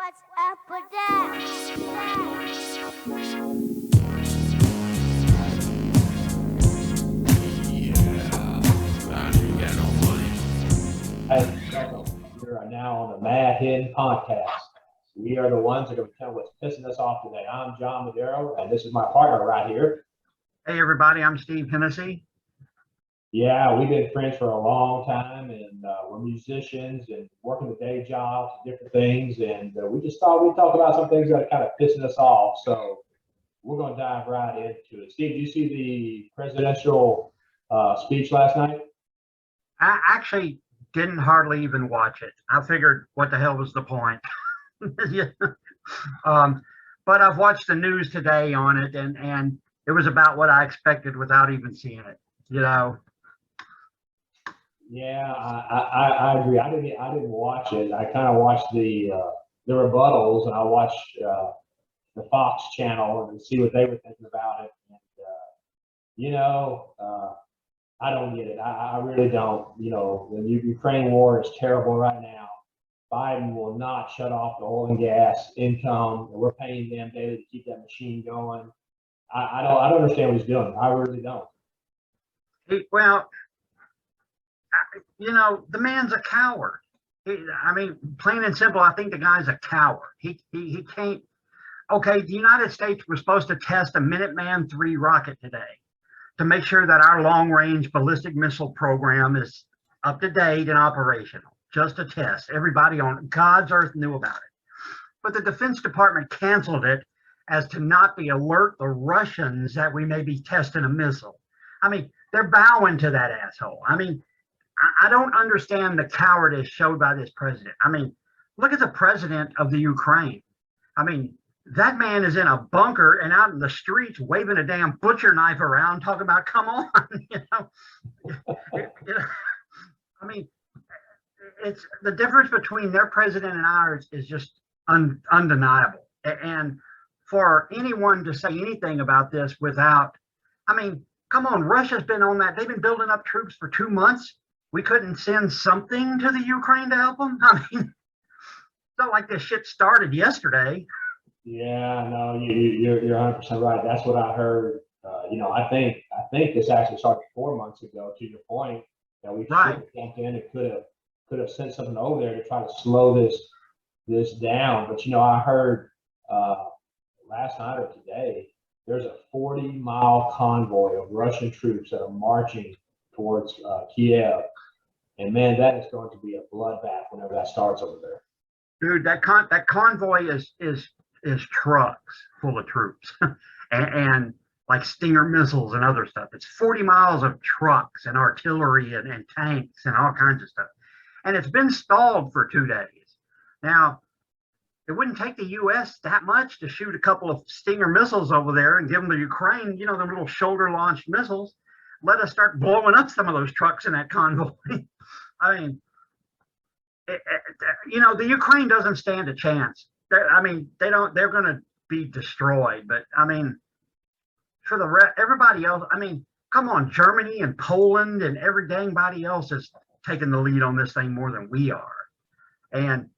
What's up with that? Hey, welcome. We are now on the Mad Hidden Podcast. We are the ones that are going to tell what's pissing us off today. I'm John Madero, and this is my partner right here. Hey everybody, I'm Steve Hennessy. Yeah, we've been friends for a long time, and we're musicians and working the day jobs, different things, and we just thought we'd talk about some things that are kind of pissing us off. So we're going to dive right into it. Steve, did you see the presidential speech last night? I actually didn't hardly even watch it. I figured, what the hell was the point? Yeah. But I've watched the news today on it, and it was about what I expected without even seeing it. You know. Yeah, I agree. I didn't watch it. I kind of watched the rebuttals, and I watched the Fox channel and see what they were thinking about it. And I don't get it. I really don't. You know, the Ukraine war is terrible right now. Biden will not shut off the oil and gas income. We're paying them daily to keep that machine going. I don't understand what he's doing. I really don't. Well, the man's a coward. I mean, plain and simple, I think the guy's a coward. He can't. Okay, the United States was supposed to test a Minuteman III rocket today to make sure that our long-range ballistic missile program is up to date and operational. Just a test. Everybody on God's earth knew about it. But the Defense Department canceled it as to not be alert the Russians that we may be testing a missile. I mean, they're bowing to that asshole. I mean, I don't understand the cowardice showed by this president. I mean, look at the president of the Ukraine. I mean, that man is in a bunker and out in the streets waving a damn butcher knife around, talking about, come on, I mean, it's the difference between their president and ours is just undeniable. And for anyone to say anything about this without, I mean, come on, Russia's been on that. They've been building up troops for 2 months. We couldn't send something to the Ukraine to help them. I mean, it's not like this shit started yesterday. Yeah, no, you're 100% right. That's what I heard. I think this actually started 4 months ago. To your point, that we should have jumped in and could have sent something over there to try to slow this down. But I heard last night or today there's a 40-mile convoy of Russian troops that are marching towards Kiev, and man, that is going to be a bloodbath whenever that starts over there. Dude, that convoy is trucks full of troops and like Stinger missiles and other stuff. It's 40 miles of trucks and artillery and tanks and all kinds of stuff. And it's been stalled for 2 days. Now, it wouldn't take the U.S. that much to shoot a couple of Stinger missiles over there and give them to Ukraine, the little shoulder-launched missiles. Let us start blowing up some of those trucks in that convoy. I mean, the Ukraine doesn't stand a chance. They're going to be destroyed. But I mean, for everybody else, I mean, come on, Germany and Poland and every dang body else is taking the lead on this thing more than we are. And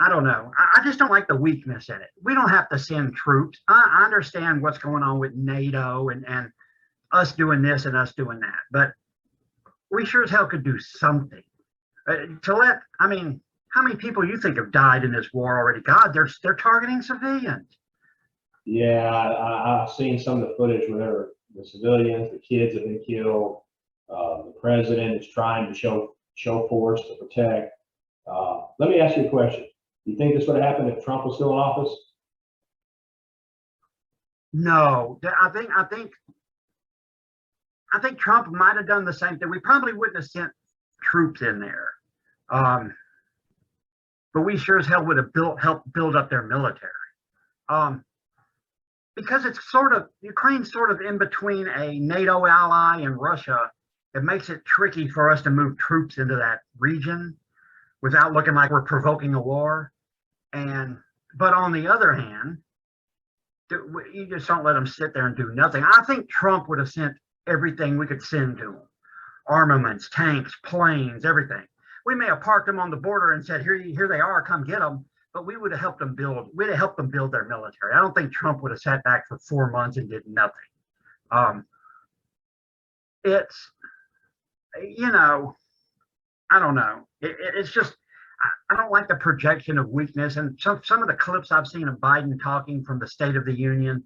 I don't know. I just don't like the weakness in it. We don't have to send troops. I understand what's going on with NATO and us doing this and us doing that. But we sure as hell could do something. How many people you think have died in this war already? God, they're targeting civilians. Yeah, I've seen some of the footage where the civilians, the kids have been killed. The president is trying to show force to protect. Let me ask you a question. Do you think this would have happened if Trump was still in office? No, I think Trump might have done the same thing. We probably wouldn't have sent troops in there. But we sure as hell would have helped build up their military. Because Ukraine's sort of in between a NATO ally and Russia. It makes it tricky for us to move troops into that region without looking like we're provoking a war. But on the other hand, you just don't let them sit there and do nothing. I think Trump would have sent everything we could send to them. Armaments, tanks, planes, everything. We may have parked them on the border and said, here they are, come get them. but we would have helped them build. We'd have helped them build their military. I don't think Trump would have sat back for 4 months and did nothing. It's, you know, I don't know. It's just, I don't like the projection of weakness. And some of the clips I've seen of Biden talking from the State of the Union,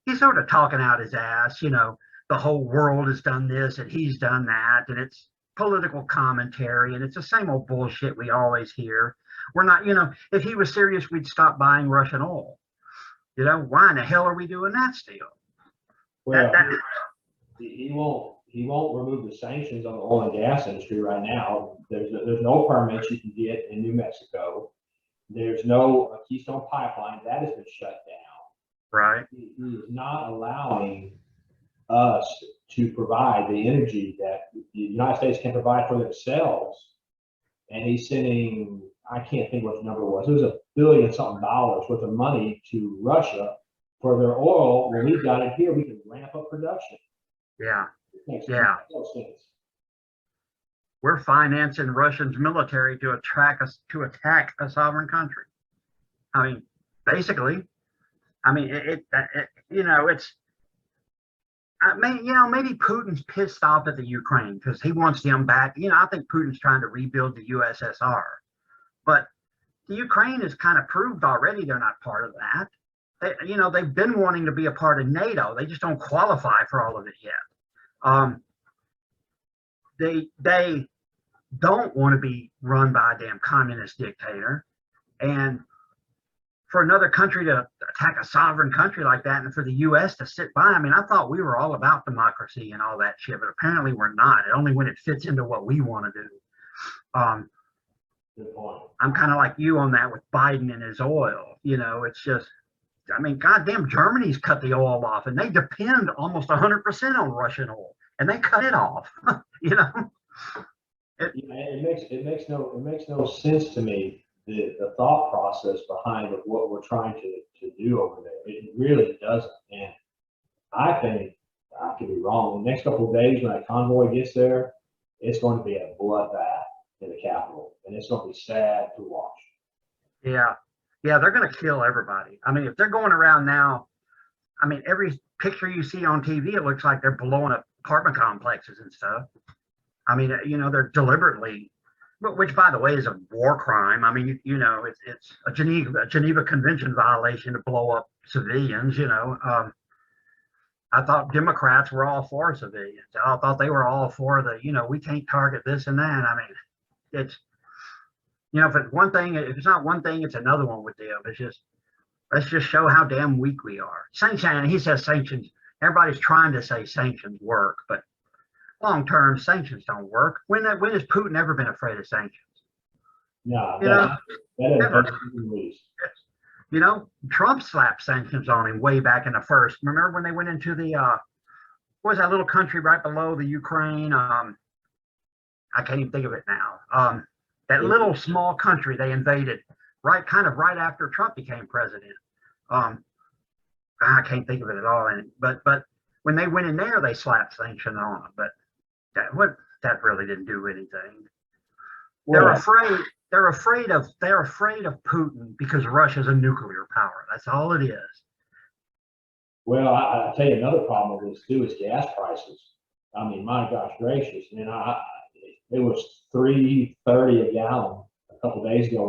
he's sort of talking out his ass. You know, the whole world has done this and he's done that, and it's political commentary, and it's the same old bullshit we always hear. We're not, you know, if he was serious, we'd stop buying Russian oil. You know, why in the hell are we doing that still? Well, he won't remove the sanctions on the oil and gas industry right now. There's no permits you can get in New Mexico. There's no Keystone pipeline that has been shut down. Right. He is not allowing us to provide the energy that the United States can provide for themselves. And he's sending, I can't think what the number was. It was $1 billion something worth of money to Russia for their oil. When we've got it here, we can ramp up production. Yeah. It makes Yeah. no sense. We're financing Russia's military to attack a sovereign country. I mean, basically, I mean, you know, it's, you know, maybe Putin's pissed off at the Ukraine because he wants them back. You know, I think Putin's trying to rebuild the USSR, but the Ukraine has kind of proved already they're not part of that. You know, they've been wanting to be a part of NATO. They just don't qualify for all of it yet. They don't want to be run by a damn communist dictator, and for another country to attack a sovereign country like that, and for the U.S. to sit by. I mean, I thought we were all about democracy and all that shit, but apparently we're not. Only when it fits into what we want to do. Good point. I'm kind of like you on that with Biden and his oil. You know, it's just, I mean, goddamn, Germany's cut the oil off, and they depend almost 100% on Russian oil, and they cut it off. You know, it makes no sense to me. The thought process behind what we're trying to do over there. It really doesn't. And I think, I could be wrong, the next couple of days when that convoy gets there, it's going to be a bloodbath in the Capitol. And it's going to be sad to watch. Yeah. Yeah, they're going to kill everybody. I mean, if they're going around now, I mean, every picture you see on TV, it looks like they're blowing up apartment complexes and stuff. I mean, you know, they're deliberately, which, by the way, is a war crime. I mean, you know, it's a Geneva Convention violation to blow up civilians. You know, I thought Democrats were all for civilians. I thought they were all for the, you know, we can't target this and that. I mean, it's, you know, if it's one thing, if it's not one thing, it's another one with them. It's just, let's just show how damn weak we are. Sanctions, he says sanctions. Everybody's trying to say sanctions work, but long-term sanctions don't work. When has Putin ever been afraid of sanctions? No, you know, never. You know, Trump slapped sanctions on him way back in the first. Remember when they went into the what was that little country right below the Ukraine? I can't even think of it now. That little small country they invaded right after Trump became president. I can't think of it at all. But when they went in there, they slapped sanctions on them. But that really didn't do anything. They're afraid of Putin because Russia's a nuclear power. That's all it is. Well, I'll tell you another problem with this too is gas prices. I mean, my gosh gracious, it was $3.30 a gallon a couple of days ago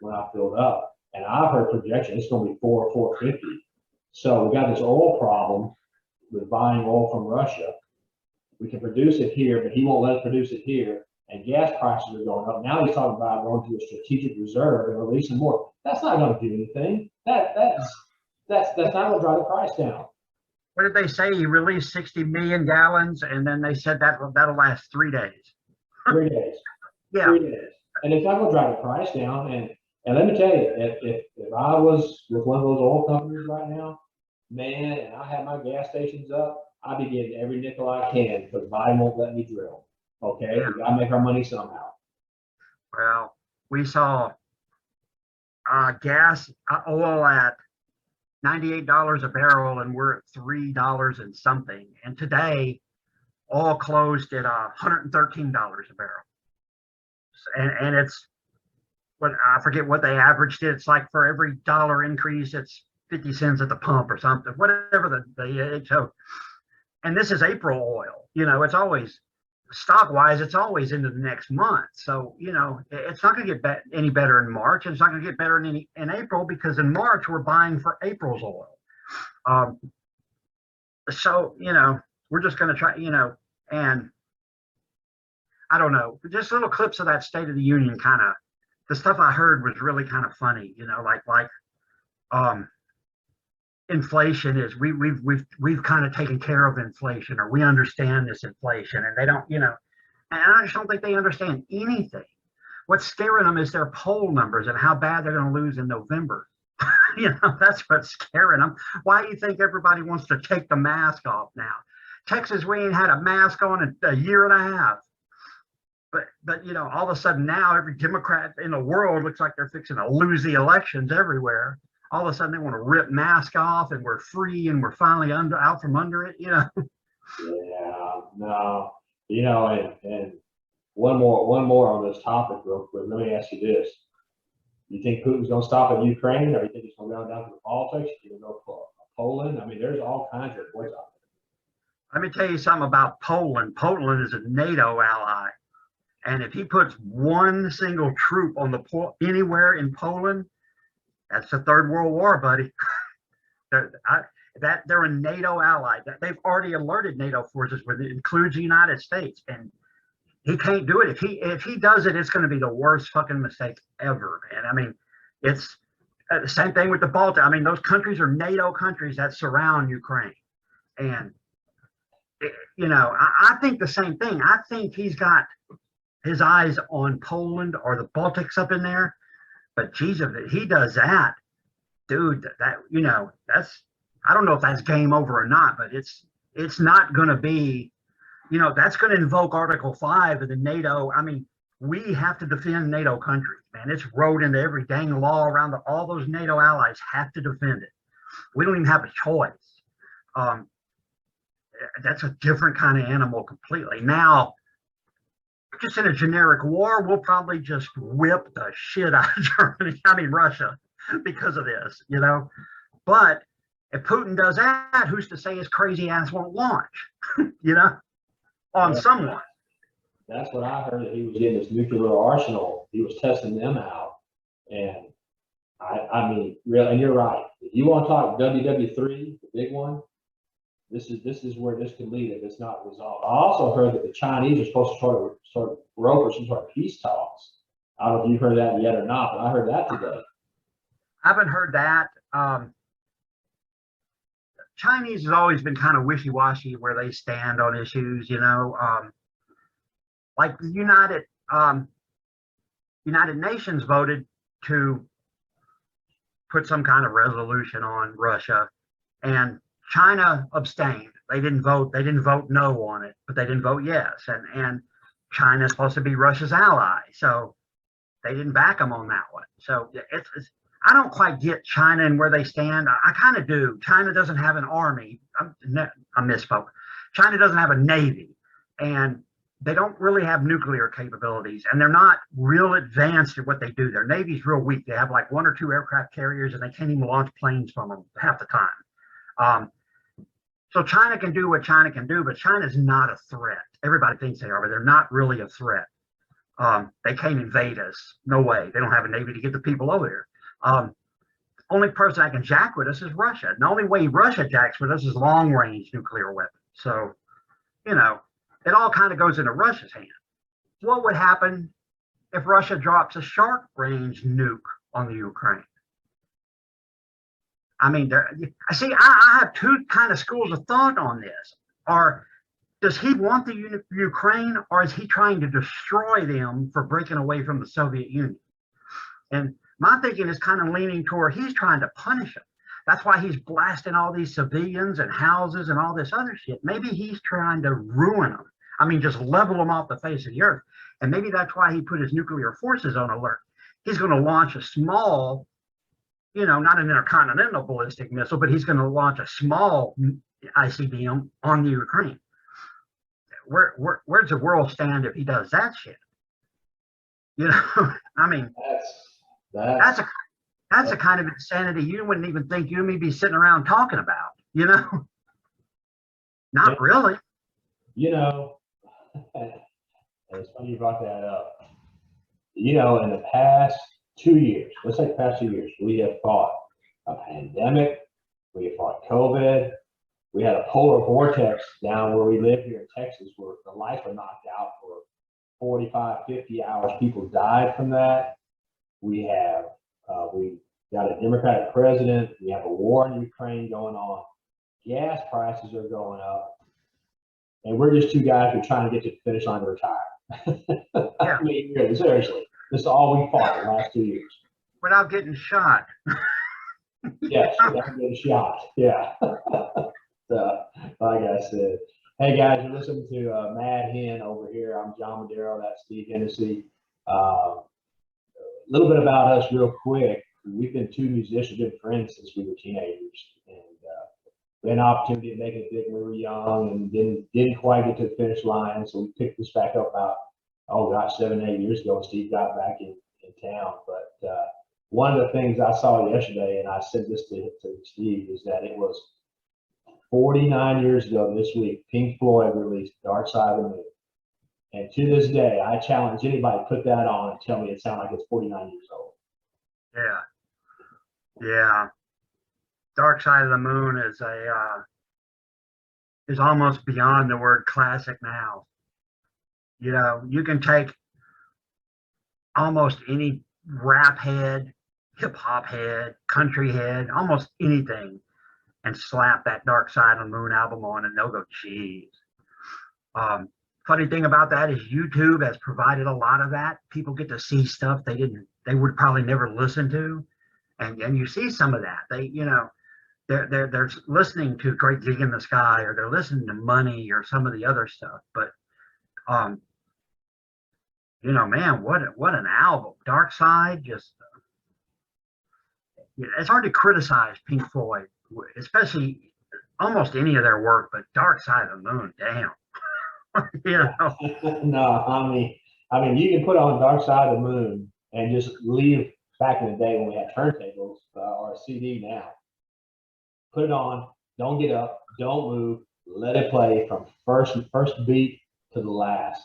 when I filled up, and I've heard projections it's going to be $4.50. So we got this oil problem with buying oil from Russia. We can produce it here, but he won't let us produce it here. And gas prices are going up. Now he's talking about going to a strategic reserve and releasing more. That's not going to do anything. That's not going to drive the price down. What did they say? He released 60 million gallons, and then they said that'll last 3 days. 3 days. Yeah. 3 days. And it's not going to drive the price down. And let me tell you, if I was with one of those oil companies right now, man, and I had my gas stations up, I'd be getting every nickel I can because Biden won't let me drill. Okay, yeah. We gotta make our money somehow. Well, we saw oil at $98 a barrel, and we're at $3 and something. And today, oil closed at $113 a barrel. And it's, what, I forget what they averaged it. It's like for every dollar increase, it's 50 cents at the pump or something, whatever so, and this is April oil, it's always stock wise, it's always into the next month. So, it's not going to get any better in March. And it's not going to get better in April, because in March we're buying for April's oil. So, we're just going to try, and I don't know, just little clips of that State of the Union the stuff I heard was really kind of funny, inflation is we've kind of taken care of inflation, or we understand this inflation, and they don't, and I just don't think they understand anything. What's scaring them is their poll numbers and how bad they're going to lose in November. That's what's scaring them. Why do you think everybody wants to take the mask off now? Texas, we ain't had a mask on in a year and a half. But all of a sudden now every Democrat in the world looks like they're fixing to lose the elections everywhere. All of a sudden they want to rip mask off, and we're free, and we're finally out from under it. Yeah, no, and one more on this topic real quick. Let me ask you this: you think Putin's going to stop in Ukraine, or you think it's going to go down to the politics? You can go for Poland. I mean, there's all kinds of reports out there. Let me tell you something about Poland. Poland is a NATO ally. And if he puts one single troop on anywhere in Poland, that's the Third World War, buddy. They're a NATO ally. They've already alerted NATO forces, which includes the United States, and he can't do it. If he does it, it's going to be the worst fucking mistake ever, man. I mean, it's the same thing with the Baltic. I mean, those countries are NATO countries that surround Ukraine, and I think the same thing. I think he's got his eyes on Poland or the Baltics up in there. But geez, if he does that, dude, that's, I don't know if that's game over or not, but it's not going to be, that's going to invoke Article 5 of the NATO. I mean, we have to defend NATO countries, man. It's wrote into every dang law around all those NATO allies have to defend it. We don't even have a choice. That's a different kind of animal completely. Now, just in a generic war, we'll probably just whip the shit out of Russia, because of this, But if Putin does that, who's to say his crazy ass won't launch, on someone? That's what I heard, that he was getting this nuclear arsenal. He was testing them out. And I mean, really, and you're right. If you want to talk WW3, the big one, this is where this could lead if it's not resolved. I also heard that the Chinese are supposed to sort of broker some sort of peace talks. I don't know if you've heard that yet or not, but I heard that today. I haven't heard that. Chinese has always been kind of wishy-washy where they stand on issues, like the United Nations voted to put some kind of resolution on Russia, and China abstained. They didn't vote no on it, but they didn't vote yes. And China's supposed to be Russia's ally, so they didn't back them on that one. So I don't quite get China and where they stand. I kind of do. China doesn't have an army. I misspoke. China doesn't have a navy, and they don't really have nuclear capabilities, and they're not real advanced at what they do. Their navy's real weak. They have like 1 or 2 aircraft carriers, and they can't even launch planes from them half the time. So China can do what China can do, but China's not a threat. Everybody thinks they are, but they're not really a threat. They can't invade us. No way. They don't have a navy to get the people over there. Only person that can jack with us is Russia. And the only way Russia jacks with us is long-range nuclear weapons. So, it all kind of goes into Russia's hands. What would happen if Russia drops a short-range nuke on the Ukraine? I mean, I have 2 kind of schools of thought on this. Does he want the Ukraine, or is he trying to destroy them for breaking away from the Soviet Union? And my thinking is kind of leaning toward he's trying to punish them. That's why he's blasting all these civilians and houses and all this other shit. Maybe he's trying to ruin them. I mean, just level them off the face of the earth. And maybe that's why he put his nuclear forces on alert. He's going to launch a small, not an intercontinental ballistic missile, but he's going to launch a small ICBM on the Ukraine. Where's the world stand if he does that shit? I mean, That's a kind of insanity you wouldn't even think you and me be sitting around talking about, you know? Not really. You know, and it's funny you brought that up. You know, in the past 2 years, let's say the past 2 years, we have fought a pandemic, we have fought COVID, we had a polar vortex down where we live here in Texas where the lights were knocked out for 45, 50 hours. People died from that. We got a Democratic president. We have a war in Ukraine going on. Gas prices are going up. And we're just two guys who are trying to get to the finish line to retire. Yeah. I mean, really, seriously, this is all we fought the last 2 years. Without getting shot. Yes, without getting shot. Yeah. So, like I said, hey guys, you're listening to Mad Hen over here. I'm John Madero. That's Steve Hennessy. A little bit about us, real quick. We've been two musicians, good friends since we were teenagers, and we had an opportunity to make it big when we were young, and didn't quite get to the finish line. So we picked this back up about 7, 8 years ago. Steve got back in town, but one of the things I saw yesterday, and I said this to Steve, is that it was 49 years ago this week, Pink Floyd released Dark Side of the Moon. And to this day, I challenge anybody to put that on and tell me it sounds like it's 49 years old. Yeah. Yeah. Dark Side of the Moon is almost beyond the word classic now. You know, you can take almost any rap head, hip hop head, country head, almost anything, and slap that Dark Side of the Moon album on, and they'll go, geez. Funny thing about that is YouTube has provided a lot of that. People get to see stuff they would probably never listen to, and you see some of that. They're listening to Great Gig in the Sky, or they're listening to Money, or some of the other stuff. But man, what an album. Dark Side, just it's hard to criticize Pink Floyd, especially almost any of their work, but Dark Side of the Moon, damn. No, I mean, you can put on Dark Side of the Moon and just leave back in the day when we had turntables or a CD now. Put it on, don't get up, don't move, let it play from first beat to the last.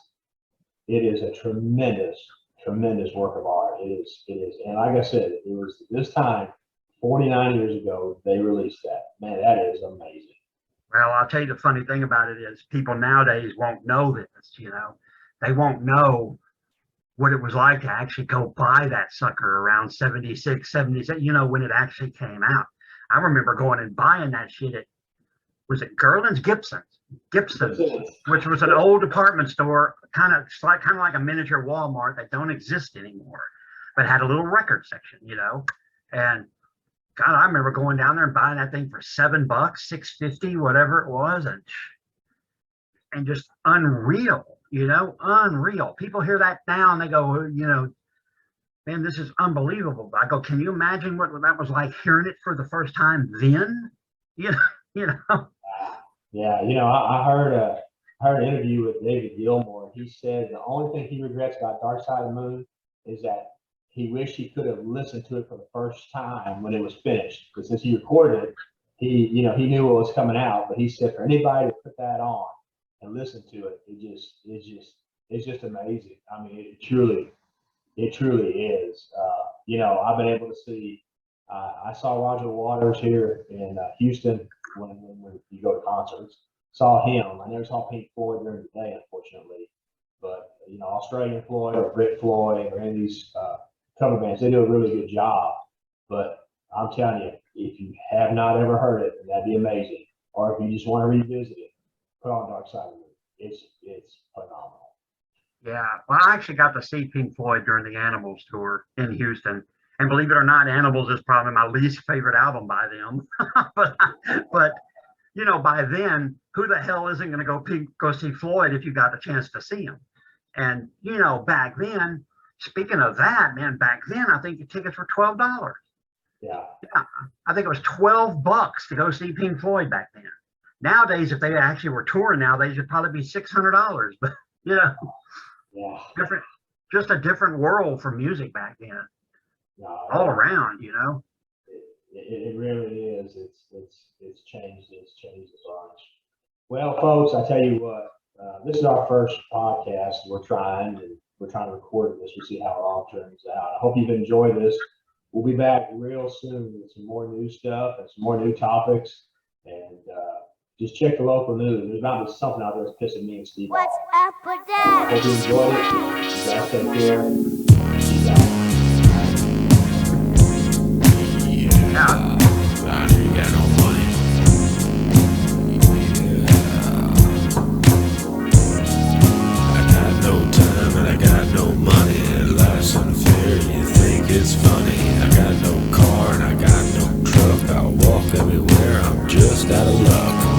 It is a tremendous, tremendous work of art. It is. And like I said, it was this time, 49 years ago, they released that. Man, that is amazing. Well, I'll tell you the funny thing about it is people nowadays won't know this, they won't know what it was like to actually go buy that sucker around 76, 77, when it actually came out. I remember going and buying that shit at, was it Gibson's, which was an old department store, kind of like a miniature Walmart that don't exist anymore, but had a little record section, and God, I remember going down there and buying that thing for $7, $6.50, whatever it was, and just unreal, unreal. People hear that now and they go, man, this is unbelievable. I go, can you imagine what that was like hearing it for the first time then? Yeah, I heard an interview with David Gilmour. He said the only thing he regrets about Dark Side of the Moon is that he wished he could have listened to it for the first time when it was finished. Because since he recorded it, he knew what was coming out. But he said for anybody to put that on and listen to it, it's just amazing. I mean, it truly is. I've been able to see. I saw Roger Waters here in Houston when you go to concerts. Saw him. I never saw Pink Floyd during the day, unfortunately. But Australian Floyd or Brit Floyd or any of these cover bands, they do a really good job. But I'm telling you, if you have not ever heard it, that'd be amazing. Or if you just want to revisit it, put on Dark Side of the Moon. It's phenomenal. Yeah, well, I actually got to see Pink Floyd during the Animals tour in Houston, and believe it or not, Animals is probably my least favorite album by them. but by then, who the hell isn't going to go see Floyd if you got the chance to see him? And back then, speaking of that, man, back then I think the tickets were $12. Yeah, I think it was $12 to go see Pink Floyd back then. Nowadays, if they actually were touring nowadays, it'd probably be $600. But yeah, just a different world for music back then. No, all around, you know. it really is. It's changed. It's changed a bunch. Well, folks, I tell you what. This is our first podcast. We're trying to record this. We'll see how it all turns out. I hope you've enjoyed this. We'll be back real soon with some more new stuff and some more new topics. And just check the local news. There's about to be something out there that's pissing me and Steve off. What's up with that? I hope you enjoyed it. You guys take care. Peace out. Yeah. I ain't got no money. I got no time and I got no money. And life's unfair and you think it's funny. I got no car and I got no truck. I'll walk everywhere, I'm just out of luck.